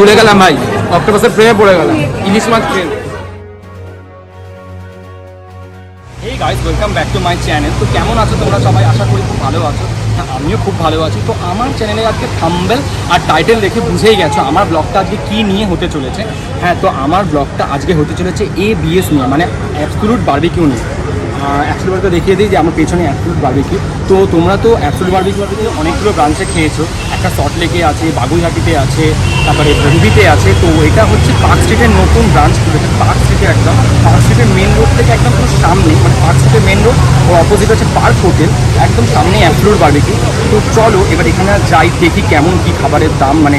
ভুলে গেলাম ভাই, অক্টোপাসের প্রেমে পড়ে গেলাম, ইলিশ মাছ ট্রেন। এই guys, welcome back to my channel. তো কেমন আছো তোমরা সবাই? আশা করি খুব ভালো আছো। হ্যাঁ, আমিও খুব ভালো আছি। তো আমার চ্যানেলে আজকে থাম্বনেল আর টাইটেল দেখে বুঝেই গেছো আমার ব্লগটা আজকে কী নিয়ে হতে চলেছে। হ্যাঁ, তো আমার ব্লগটা আজকে হতে চলেছে ABS নিয়ে, মানে অ্যাবসলিউট বারবিকিউ নিয়ে। অ্যাবসলিউট দেখিয়ে দিই যে আমার পেছনে অ্যাবসলিউট বারবিকিউ। তো তোমরা তো অ্যাবসলিউট বারবিকিউ অনেকগুলো ব্রাঞ্চে খেয়েছো। একটা সল্টলেকে আছে, বাগুইহাটিতে আছে, তারপরে রুবিতে আছে। তো এটা হচ্ছে পার্ক স্ট্রিটের নতুন ব্রাঞ্চ খুলেছে। পার্ক স্ট্রিটের একদম পার্ক স্ট্রিটের মেন রোড থেকে একদম পুরো সামনে, মানে পার্ক স্ট্রিটের মেন রোড ও অপোজিট হচ্ছে পার্ক হোটেল, একদম সামনে অ্যাবসলিউট বারবিকিউ। তো চলো এবার এখানে যাই, দেখি কেমন কী খাবারের দাম, মানে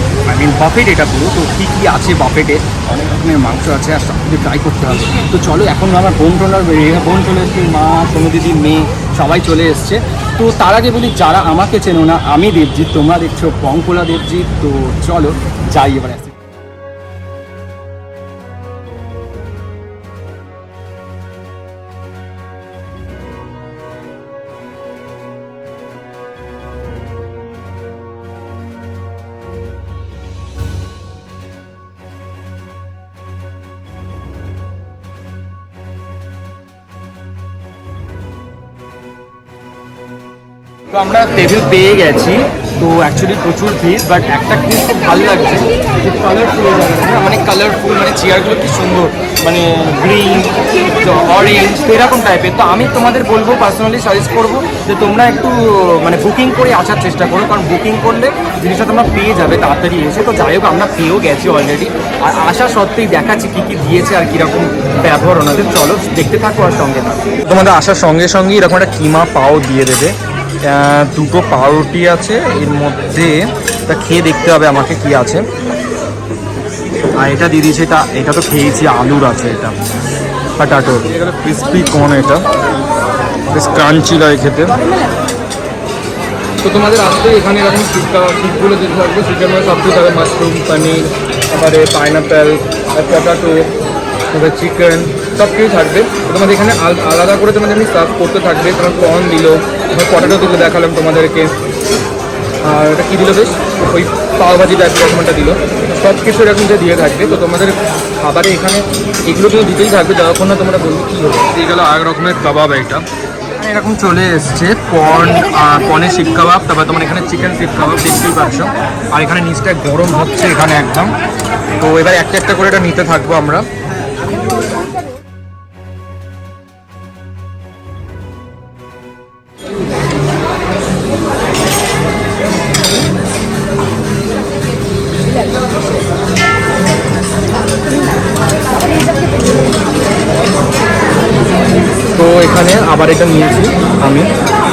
বাফেট এটা পুরো। তো কী কী আছে বাফেটে, অনেক রকমের মাংস আছে আর সব কিছু ট্রাই করতে হবে। তো চলো, এখন আমার বোন চলে এসছে, মা, সোনু দিদি, মেয়ে সবাই চলে এসছে। তো তার আগে বলি, যারা আমাকে চেনো না, আমি দেবজিৎ, তোমরা দেখছো পঙ্কলা দেবজিৎ। তো চলো যাই এবার। তো আমরা টেবিল পেয়ে গেছি। তো অ্যাকচুয়ালি প্রচুর ভিড়, বাট একটা জিনিস খুব ভালো লাগছে, যে কালারফুল, মানে কালারফুল, মানে চেয়ারগুলো কি সুন্দর, মানে গ্রিন, অরেঞ্জ, তো এরকম টাইপের। তো আমি তোমাদের বলবো, পার্সোনালি সাজেস্ট করবো যে তোমরা একটু মানে বুকিং করে আসার চেষ্টা করো, কারণ বুকিং করলে জিনিসটা তোমরা পেয়ে যাবে তাড়াতাড়ি এসে। তো যাই হোক, আমরা পেয়েও গেছি অলরেডি, আর আসা সত্ত্বেই দেখাচ্ছি কী কী দিয়েছে আর কীরকম ব্যবহার ওনাদের। চলো দেখতে থাকো আর সঙ্গে থাকো। তোমাদের আসার সঙ্গে সঙ্গে এরকম একটা কিমা পাও দিয়ে দেবে, দুটো পাউরুটি আছে এর মধ্যে, তা খেয়ে দেখতে হবে আমাকে কি আছে। আর এটা দিয়ে দিয়েছে, এটা তো খেয়েছি, আলুর আছে, এটা পটাটো, ক্রিসপি কর্ন, এটা বেশ ক্রাঞ্চি লাগে খেতে। তো তোমাদের আসলে এখানে এরকম শিখগুলো যেতে থাকবে, শিখের মধ্যে সব কিছু থাকবে, মাশরুম, পনির, তারপরে পাইনাপেল, পটাটো, তারপরে চিকেন, সব কিছু থাকবে। তোমাদের এখানে আলাদা করে তোমাদের এমনি সার্ভ করতে থাকবে, কারণ কর্ন দিল, পটাটো দিলে দেখালাম তোমাদেরকে, আর এটা কী দিল বেশ, ওই পাওভাজি টাইপের রকমটা দিল, সব কিছু এরকম যে দিয়ে থাকবে। তো তোমাদের খাবারে এখানে এগুলো তো দিতেই থাকবে, যতক্ষণ না তোমরা বলবে কী হবে। এই গেলো এক রকমের কাবাব, এটা এরকম চলে এসছে কর্নের শিক কাবাব, তারপর তোমার এখানে চিকেন শিক কাবাব দেখতেই পাচ্ছ। আর এখানে নিচটা গরম হচ্ছে এখানে একদম। তো এবার একটা একটা করে এটা নিতে থাকবো আমরা। তো এখানে আবার এটা নিয়েছি আমি,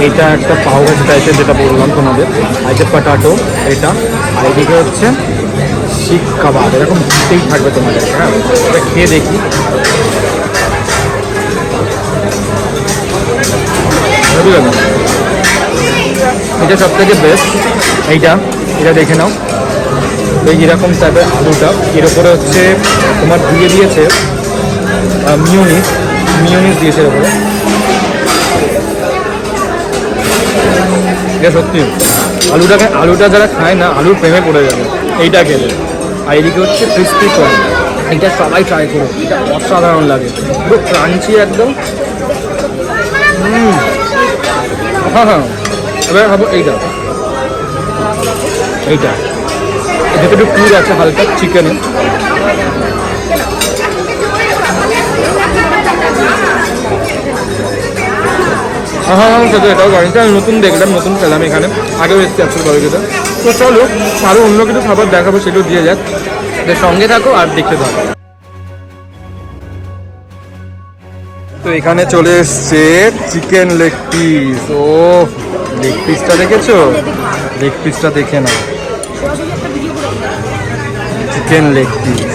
এটা একটা পাওভাজি টাইপের যেটা বললাম তোমাদের, আর এটা পটাটো এটা, আর এদিকে হচ্ছে শিক কাবাব, এরকম দিতেই থাকবে তোমাদের। হ্যাঁ, এটা খেয়ে দেখি। এটা সব থেকে বেস্ট, এটা দেখে নাও। এই যেরকম টাইপের আলুটা, এর উপরে হচ্ছে তোমার দিয়ে দিয়েছে মিওনিস দিয়েছে এর উপরে। এটা সত্যি আলুটা যারা খায় না, আলুর প্রেমে পড়ে যাবে এইটা খেলে। আর এদিকে হচ্ছে ক্রিসপি কর্ন, এটা সবাই ট্রাই করো, এটা অসাধারণ লাগে, পুরো ক্রাঞ্চি একদম। হ্যাঁ, এবার ভাবো এইটা ভেতরে পুর আছে হালকা চিকেনে। হ্যাঁ, সেটা এটাও বাড়িতে আমি নতুন দেখলাম, নতুন খেলাম এখানে, আগেও এসছি অ্যাকচুয়ালি বাড়িতে। তো চলো আরও অন্য কিছু খাবার দেখাবো, সেগুলো দিয়ে যাক, সঙ্গে থাকো আর দেখতে থাকো। তো এখানে চলে এসছে চিকেন লেগ পিস। ও, লেগ পিসটা দেখেছো? লেগ পিসটা দেখে নাও, চিকেন লেগ পিস।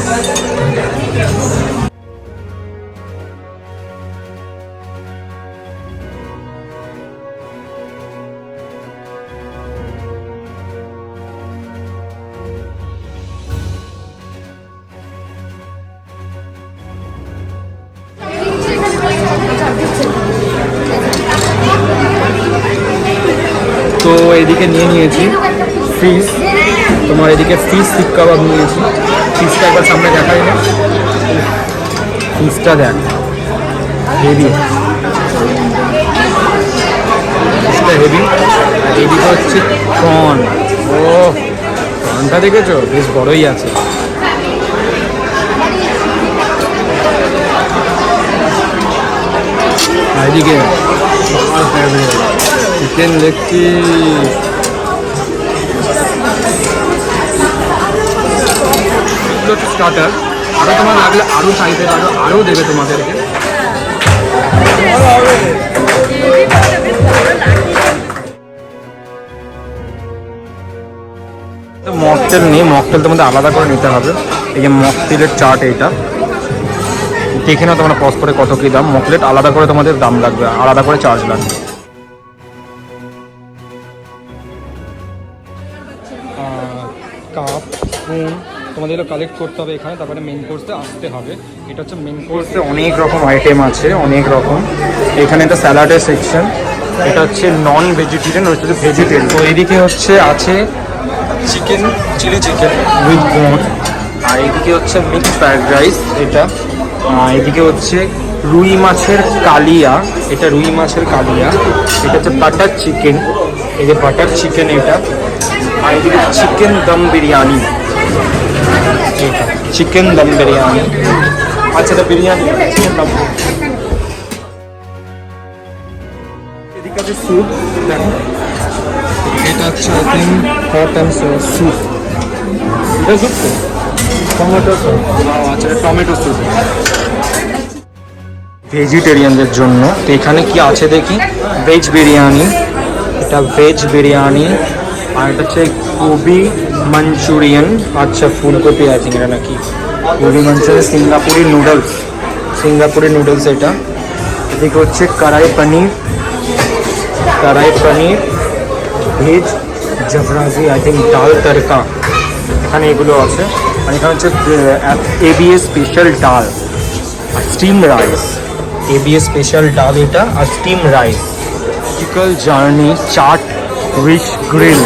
তো এদিকে নিয়ে নিয়েছি ফিশ, তোমার এদিকে ফিশ শিক কাবাব নিয়েছি, ফিসটা একবার সামনে দেখাই না, ফিসটা দেখ হেভি, ফিসটা হেভি। এদিকে হচ্ছে প্রন, ও প্রনটা দেখেছো বেশ বড়ই আছে। এদিকে চিকেন লেগ পিস, স্টার্টার। আরও তোমার লাগলে আরও চাইতে পারো, আরও দেবে তোমাদেরকে। মকটেল নেই, মকটেল তোমাদের আলাদা করে নিতে হবে। এই যে মকটেলের চার্ট, এইটা দেখে না তোমরা পজ করে কত কী দাম। মকটেল আলাদা করে তোমাদের দাম লাগবে, আলাদা করে চার্জ লাগবে। কাপ স্পুন তোমাদের কালেক্ট করতে হবে এখানে, তারপরে মেন কোর্সে আসতে হবে। এটা হচ্ছে মেন কোর্সে অনেক রকম আইটেম আছে, অনেক রকম। এখানে একটা স্যালাডের সেকশন, এটা হচ্ছে নন ভেজিটেরিয়ান, ওটা হচ্ছে ভেজিটেরিয়ান। তো এইদিকে হচ্ছে আছে চিকেন, চিলি চিকেন উইথ বোন, আর এইদিকে হচ্ছে মিক্সড ফ্রাইড রাইস এটা। এদিকে হচ্ছে রুই মাছের কালিয়া, এটা রুই মাছের কালিয়া। এটা হচ্ছে বাটার চিকেন, এই যে বাটার চিকেন এটা। আর এদিকে চিকেন দম বিরিয়ানি, এটা চিকেন দম বিরিয়ানি। আচ্ছা এটা বিরিয়ানি, চিকেন দম। এদিকে আছে স্যুপ, দেখো এটা হচ্ছে I think hot and soup. এটা স্যুপ তো টমেটো স্যুপ, আচ্ছা টমেটো স্যুপ ভেজিটেরিয়ানদের জন্য। তো এখানে কি আছে দেখি, ভেজ বিরিয়ানি, এটা ভেজ বিরিয়ানি। আর এটা হচ্ছে গোবি মাঞ্চুরিয়ান, আচ্ছা ফুলকপি আই থিঙ্ক এটা নাকি গোবি মাঞ্চুরিয়ান। সিঙ্গাপুরি নুডলস, সিঙ্গাপুরি নুডলস এটা। এদিকে হচ্ছে কড়াই পনির, কড়াই পনির ভেজ জাফরাজি আই থিঙ্ক ডাল তড়কা, এখানে এগুলো আছে। আর এখানে হচ্ছে এবিএস স্পেশাল ডাল আর steam rice, ABS special dal এটা আর স্টিম রাইস। চিকেন জার্নি চাট রিচ গ্রিল,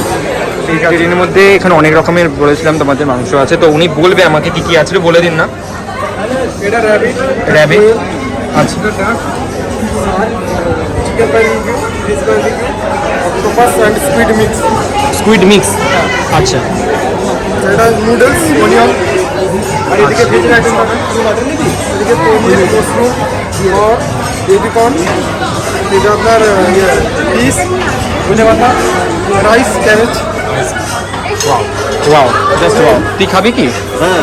এই গ্রিলের মধ্যে এখানে অনেক রকমের বলেছিলাম তোমাদের মাংস আছে। তো উনি বলবে আমাকে কী কী আছে, বলে দিন না। এটা র্যাবিট, র্যাবিট আচ্ছা, chicken barbecue, fish barbecue, octopus and squid mix, squid mix আচ্ছা। এটা নুডলস অনিয়ন, আর এদিকে ভেজ আইটেম পাবেন, এদিকে পনির মশরুম और बेबीकॉर्न, এটা আপনার পিস ধনে পাতা, rice, cabbage. Wow wow just wow. তুই খাবি কি? হ্যাঁ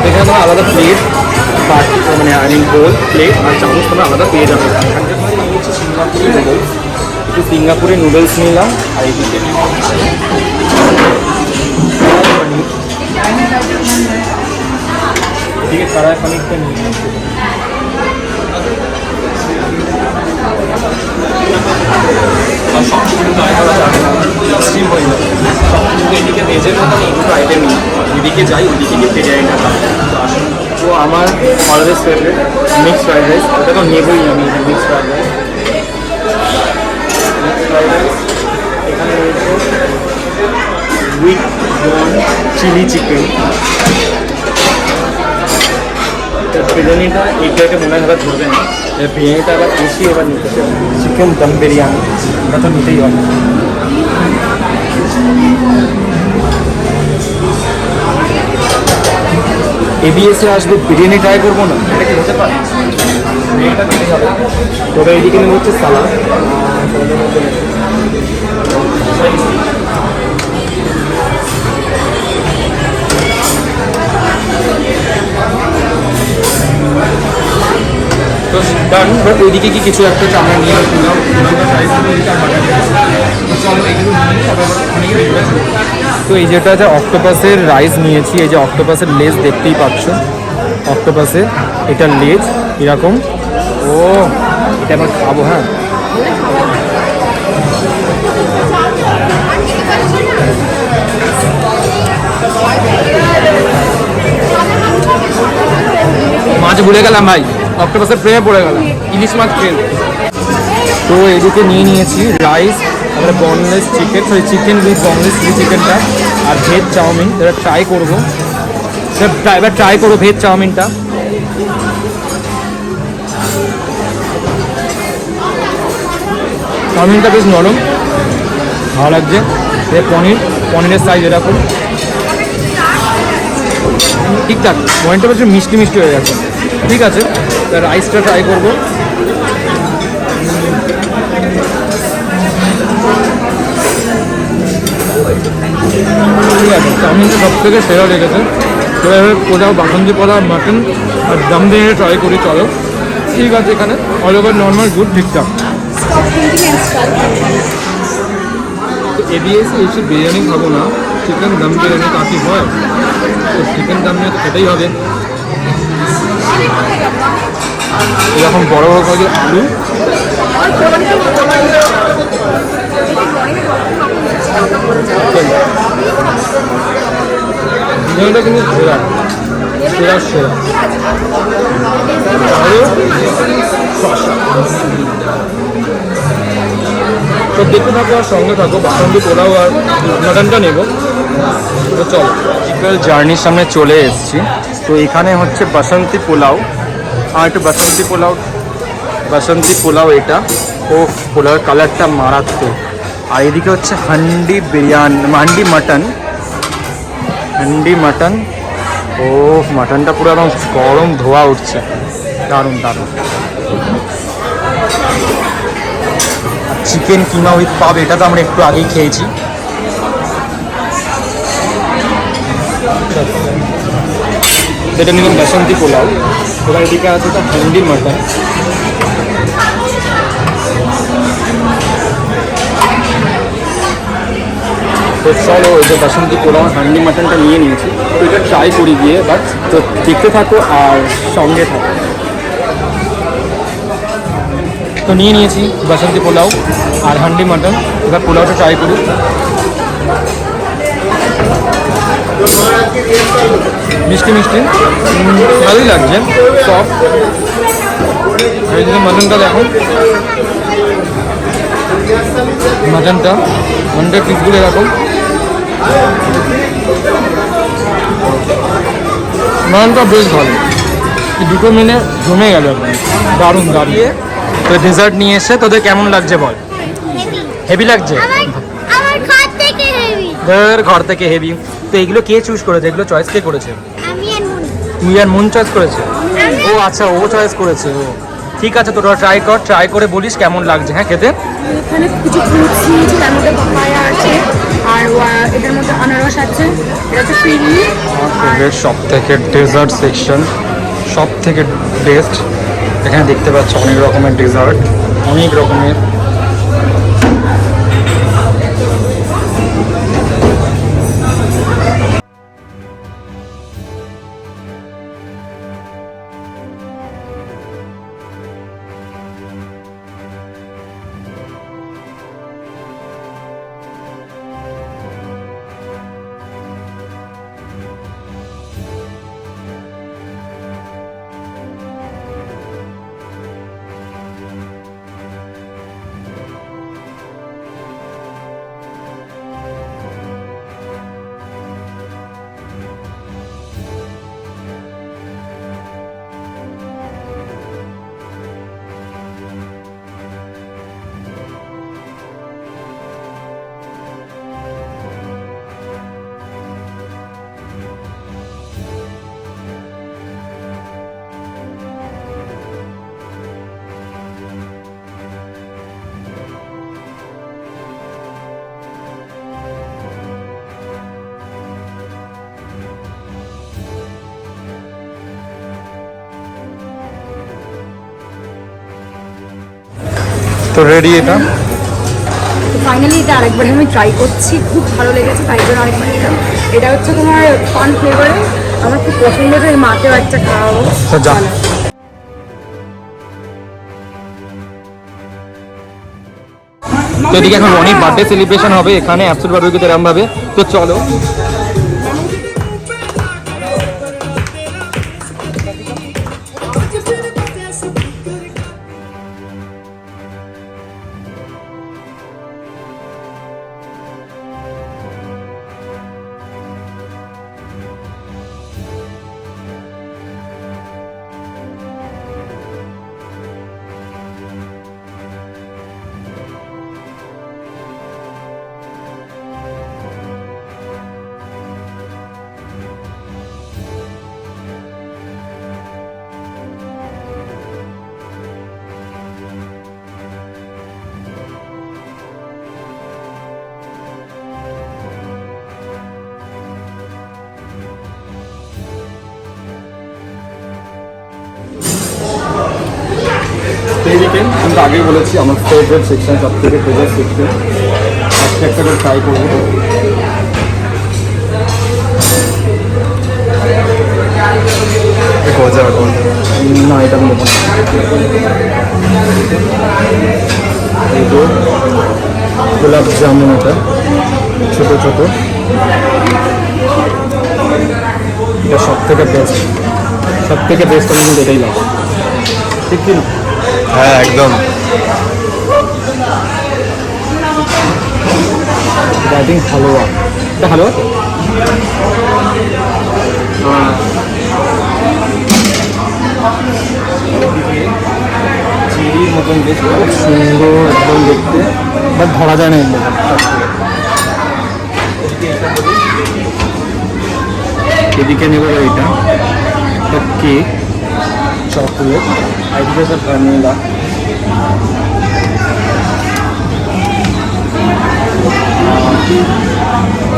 এখানে তোমার আলাদা প্লেট, মানে আই মিন বোল, প্লেট আর চামচ তোমরা আলাদা পেয়ে যাবে। সিঙ্গাপুরি নুডলস, একটু সিঙ্গাপুরি নুডলস নিলাম। আর এদিকে এদিকে কড়াই পনিরটা নিলাম। আর সব কিন্তু স্টিম হয়ে যাবে, কিন্তু এদিকে ভেজের মতো এই দুটো আইটেম নিই। এদিকে যাই, ওইদিকে গিয়ে বিরিয়ানিটা খাই। তো আমার always favourite mixed fried rice, ওটা তো নেবই আমি। Mixed fried rice, mixed fried rice এখানে রয়েছে উইথ বন চিলি চিকেন। বিরিয়ানিটা এই প্লেটে মনে হয় ধরবে না, বিরিয়ানিটা আবার বেশি এবার নিতে চিকেন দম বিরিয়ানি, ওটা তো নিতেই হবে। এবিএসে আসবে, বিরিয়ানি ট্রাই করবো না, এটা কি হতে পারে? বিরিয়ানিটা নিতেই হবে। তবে এইদিকে নেবো হচ্ছে সালাদ, তো ডান। বাট ওইদিকে কি কিছু একটা আমরা নিয়ে আসলাম, তো এই যেটা আছে অক্টোপাসের রাইস নিয়েছি। এই যে অক্টোপাসের লেজ দেখতেই পাচ্ছ, অক্টোপাসের এটা লেজ এরকম। ও এটা আবার খাবো, হ্যাঁ মাছ ভুলে গেলাম ভাই, অক্টোপাসের প্রেমে পড়ে গেলাম, ইলিশ মাছ ফ্রেম। তো এদিকে নিয়ে নিয়েছি রাইস, তারপরে boneless chicken, sorry chicken with boneless চিকেনটা, আর ভেজ চাউমিন। এবার ট্রাই করবো, এবার ট্রাই করবো ভেজ চাউমিনটা। চাউমিনটা বেশ নরম, ভালো লাগছে। পনিরের সাইজ এরকম ঠিকঠাক, পনিরটা বেশ মিষ্টি মিষ্টি হয়ে গেছে। ঠিক আছে, রাইসটা ট্রাই করবো। ঠিক আছে, চাউমিনটা সব থেকে সেরা লেগেছে। তো এবার পোলাও, বাসন্তী পোলাও, মাটন আর দম বিরিয়ানি ট্রাই করি, চলো। ঠিক আছে, এখানে অল ওভার নর্মাল গুড, ঠিকঠাক। তো এবিএসে এসে বিরিয়ানি খাবো না, চিকেন দম বিরিয়ানি কাকি হয়, তো চিকেন দম বিরিয়ানি খেতেই হবে। এরকম বড় বড় করে আলু, বিরিয়ানিটা কিন্তু সেরা সেরা সেরা। তো দেখতে থাকো আর সঙ্গে থাকো, বাসন্তী পোলাও আর মাটনটা নেবো। তো চলো, চিকেন জার্নির সামনে চলে এসেছি। তো এখানে হচ্ছে বাসন্তী পোলাও, আর একটু বাসন্তী পোলাও এটা। ও পোলাওয়ের কালারটা মারাত্মক। আর এদিকে হচ্ছে হান্ডি মাটন। ও মাটনটা পুরো একদম গরম ধোয়া উঠছে, দারুণ দারুণ। চিকেন কিমা উইথ পাব, এটা তো আমরা একটু আগেই খেয়েছি। এটা নিলাম বাসন্তী পোলাও। এবার এদিকে আছে তো হান্ডি মাটন। তো চলো, ওই যে বাসন্তী পোলাও হান্ডি মাটনটা নিয়ে নিয়েছি, তো এটা ট্রাই করি গিয়ে। বাট তো দেখতে থাকো আর সঙ্গে থাকো। তো নিয়ে নিয়েছি বাসন্তী পোলাও আর হান্ডি মাটন, এবার পোলাওটা ট্রাই করি। মিষ্টি মিষ্টি, ভালোই লাগছে, সফট। এই মাটনটা দেখো, মাটনটা পিসগুলো এরকম। মাটনটা বেশ ভালো, দুটো মিনে জমে গেল, দারুণ দাঁড়িয়ে। তো ডেজার্ট নিয়ে এসে তোদের কেমন লাগছে বল? হেভি লাগছে, ঘর থেকে হেভি। তো এগুলো কে চুজ করেছে, এগুলো চয়েস কে করেছে? তুই আর মুন চয়েস করেছে? ও আচ্ছা, ও চয়েস করেছে। ও ঠিক আছে, তোরা ট্রাই করে বলিস কেমন লাগছে। হ্যাঁ, খেতে এখানে কিছু ফ্রুটস নিয়েছি, তার মধ্যে পাপায়া আছে আর এটার মধ্যে আনারস আছে, এটা হচ্ছে ফ্রিলি। সব থেকে ডেজার্ট সেকশন সব থেকে বেস্ট। এখানে দেখতে পাচ্ছ অনেক রকমের ডেজার্ট, অনেক রকমের। তো রেডি এটা ফাইনালি। এটা আরেকবার আমি ট্রাই করছি, খুব ভালো লেগেছে, তাই জন্য আরেকবার নিলাম। এটা হচ্ছে তোমার কর্ন ফ্লেভারে, আমার খুব পছন্দের, এই মাকেও একটা খাওয়াবো। তো যা, তো এদিকে এখন রনির বার্থডে সেলিব্রেশন হবে এখানে অ্যাবসোলুট বারবিকিউতে এরকম ভাবে। তো চলো। আমি তো আগেই বলেছি আমার ফেভারিট সেকশন, সব থেকে ফেভারিট সেকশন। একটা করে ট্রাই করবো। না, এটা আমি নেবো না। এই যে গোলাপ জামুন, এটা ছোটো ছোটো, এটা সব থেকে বেস্ট। সব থেকে বেস্ট আমি কিন্তু এটাই লাগে, ঠিক কি না? হ্যাঁ একদম। ব্যাটিং হালুয়া, এটা হালুয়া চেরির মতন বেশ খুব সুন্দর একদম দেখতে, বাট ধরা যায় না এর মধ্যে। এদিকে নেব এইটা, এটা কেক, চকলেট, এদিকে স্যার ভ্যানিলা।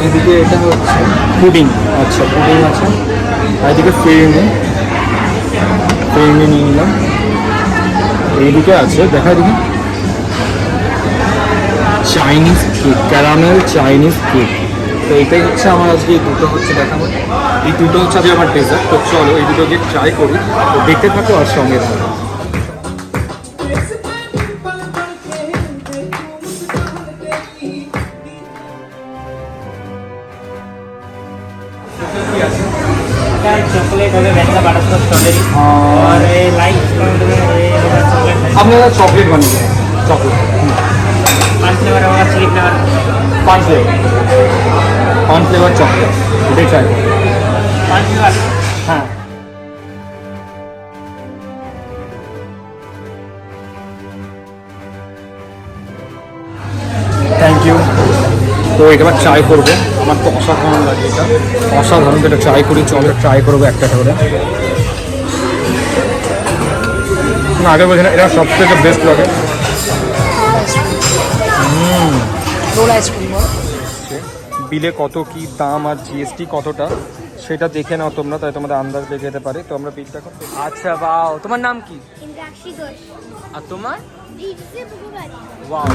এদিকে এটা হচ্ছে পুডিং, আচ্ছা পুডিং আছে। আর এদিকে ফিরনি নিয়ে নিলাম। এইদিকে আছে, দেখা দিকে Chinese cake, caramel Chinese cake. তো এইটাই হচ্ছে আমার আজকে, এই দুটো হচ্ছে দেখাবো। এই দুটো হচ্ছে আজকে আমার ডেজার্ট। তো চলো এই দুটোকে ট্রাই করি, তো দেখতে থাকো আর সঙ্গে থাকো। चॉकलेट हो गया, वैनिला बटरस्कॉच स्ट्रॉबेरी और ये लाइट चॉकलेट है। আপনারা চকলেট বানিয়ে চকলেট 5 फ्लेवर होगा, chilli flavour 5 flavour, 1 flavour chocolate, এটাই ট্রাই করো। 5 फ्लेवर। হ্যাঁ, থ্যাংক ইউ। তো এটা ট্রাই করবো, আমার তো অসাধারণ লাগে এটা, অসাধারণ। এটা ট্রাই করি, চলো ট্রাই করবো একটা করে। না, আগে বলছি না, এটা সব থেকে বেস্ট লাগে। Role ice cream. বিলে কত কি দাম আর জিএসটি কতটা সেটা দেখে নাও তোমরা, তাই তোমাদের আন্দাজ লেগে যেতে পারে। তো আমরা বিলটা এখন। আচ্ছা, বাও, তোমার নাম কি? ইন্দ্রাক্ষী ঘোষ, আর তোমার? দীপসি পুকুরবাড়ি। ওয়াও।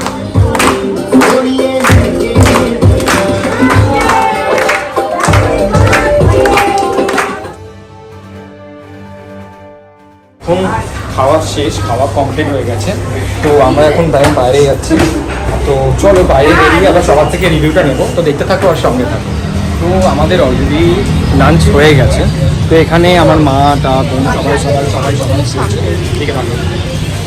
এখন খাওয়া শেষ, খাওয়া কমপ্লিট হয়ে গেছে। তো আমরা এখন বাইরে যাচ্ছি। তো চলো বাইরে বেরিয়ে আবার সবার থেকে রিভিউটা নেবো। তো দেখতে থাকো আর সঙ্গে থাকো। তো আমাদের অলরেডি লাঞ্চ হয়ে গেছে। তো এখানে আমার মা টা বোন সবাই ঠিক আছে।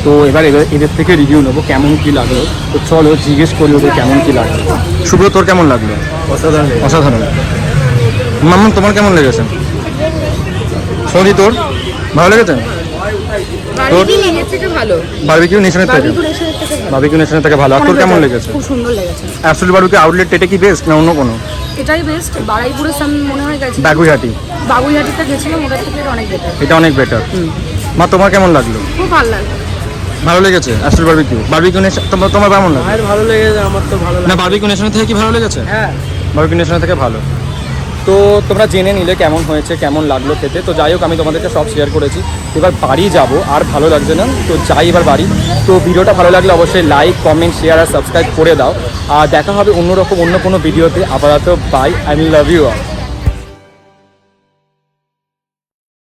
তো এবার এদের থেকে রিভিউ নেবো কেমন কী লাগলো। তো চলো জিজ্ঞেস করি ওদের কেমন কী লাগলো। শুভ্র, তোর কেমন লাগলো? অসাধারণ। অসাধারণ। মাম্মা, তোমার কেমন লেগেছে? সৌদি, তোর ভালো লেগেছে? বারবিকিউ নেশনের থেকে ভালো। বারবিকিউ নেশনের থেকে? বারবিকিউ নেশনের থেকে ভালো। আর তোর কেমন লেগেছে? খুব সুন্দর লেগেছে। অ্যাবসলিউট বারবিকিউ আউটলেট এটা কি বেস্ট না অন্য কোনো? এটাই বেস্ট। বারাইপুরের সামনে মনে হয় গেছে, বাগুইহাটি। বাগুইহাটিতে গেছিলাম, ওটার থেকে এটা অনেক বেটার। এটা অনেক বেটার। মা, তোমার কেমন লাগলো? খুব ভালো লাগলো। ভালো লেগেছে অ্যাবসলিউট বারবিকিউ? বারবিকিউ নেশন তোমার কেমন লাগলো? আর ভালো লেগেছে, আমার তো ভালো না, বারবিকিউ নেশনের থেকে কি ভালো লেগেছে? হ্যাঁ, বারবিকিউ নেশনের থেকে ভালো। তো তোমরা জেনে নিলে কেমন হয়েছে, কেমন লাগলো খেতে। তো যাই হোক, আমি তোমাদেরকে সব শেয়ার করেছি। এবার বাড়ি যাব, আর ভালো লাগছে না, তো যাই এবার বাড়ি। তো ভিডিওটা ভালো লাগলে অবশ্যই লাইক, কমেন্ট, শেয়ার আর সাবস্ক্রাইব করে দাও। আর দেখা হবে অন্য কোনো ভিডিওতে। আপাতত বাই, আই লাভ ইউ।